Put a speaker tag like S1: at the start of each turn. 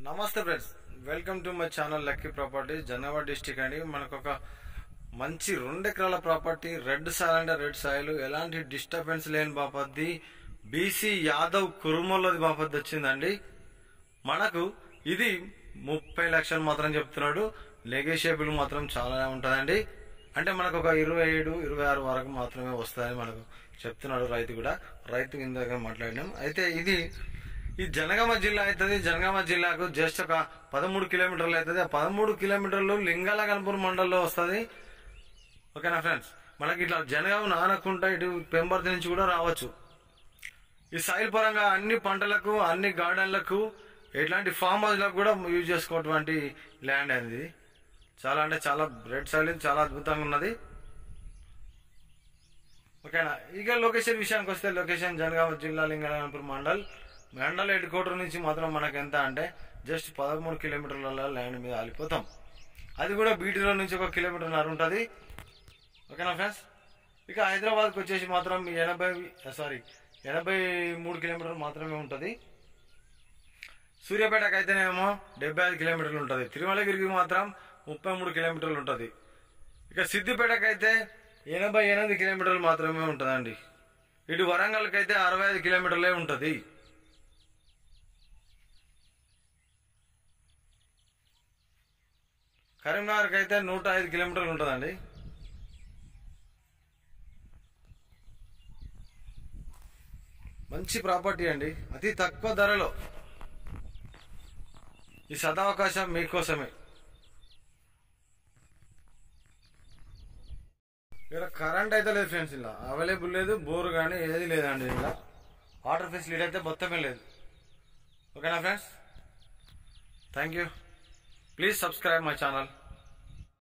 S1: నమస్తే friends, welcome to my channel Lucky Properties Janagama district అండి. మనకు ఒక మంచి 2 ఎకరాల ప్రాపర్టీ, రెడ్ సాయిల్ అంటే రెడ్ సాయిల్, ఎలాంటి డిస్టర్బెన్స్ లేని బాపద్ది, బీసీ యాదవ్ కురుమలది బాపద్ది వచ్చిందండి. మనకు ఇది 30 లక్షలు మాత్రం చెప్తున్నాడు. నెగోషియబుల్ మాత్రం చాలా ఉంటుందండి. అంటే మనకు ఒక 27-26 వరకు మాత్రమే వస్తుందని మనకు చెప్తున్నాడు రైతు కూడా. రైతు కింద మాట్లాడినాం. అయితే ఇది జనగామ జిల్లా అవుతుంది. జనగామ జిల్లాకు జస్ట్ ఒక 13 కిలోమీటర్లు అవుతుంది. ఆ 13 కిలోమీటర్లు లింగాల గణపూర్ మండలంలో వస్తుంది. ఓకేనా ఫ్రెండ్స్, మనకి ఇట్లా జనగామ నానకుంట ఇటు పెంబర్తి నుంచి కూడా రావచ్చు. ఈ సాయిల్ పరంగా అన్ని పంటలకు, అన్ని గార్డెన్లకు, ఎట్లాంటి ఫామ్ హౌస్లకు కూడా యూజ్ చేసుకోవటువంటి ల్యాండ్ అనేది. చాలా అంటే చాలా రెడ్ సాయిల్, చాలా అద్భుతంగా ఉన్నది. ఓకేనా. ఇక లొకేషన్ విషయానికి వస్తే, లొకేషన్ జనగామ జిల్లా లింగాల గణపూర్ మండల్ హెడ్ క్వార్టర్ నుంచి మాత్రం మనకు ఎంత అంటే జస్ట్ 13 కిలోమీటర్ల ల్యాండ్ మీద ఆలిపోతాం. అది కూడా బీటీలో నుంచి 1 కిలోమీటర్న్నర ఉంటుంది. ఓకేనా ఫ్రెండ్స్. ఇక హైదరాబాద్కి వచ్చేసి మాత్రం 83 కిలోమీటర్లు మాత్రమే ఉంటుంది. సూర్యాపేటకు అయితేనేమో 75 కిలోమీటర్లు ఉంటుంది. తిరుమలగిరికి మాత్రం 33 కిలోమీటర్లు ఉంటుంది. ఇక సిద్దిపేటకు అయితే 88 కిలోమీటర్లు మాత్రమే ఉంటుందండి. ఇటు వరంగల్కి అయితే 65 కిలోమీటర్లే ఉంటుంది. కరీంనగర్కి అయితే 105 కిలోమీటర్లు ఉంటుందండి. మంచి ప్రాపర్టీ అండి, అతి తక్కువ ధరలో. ఈ సదావకాశం మీకోసమే. ఇక్కడ కరెంట్ అయితే లేదు ఫ్రెండ్స్, ఇలా అవైలబుల్ లేదు. బోర్ కానీ ఏది లేదండి. ఇలా వాటర్ ఫెసిలిటీ అయితే మొత్తమే లేదు. ఓకేనా friends, thank you. Please subscribe my channel.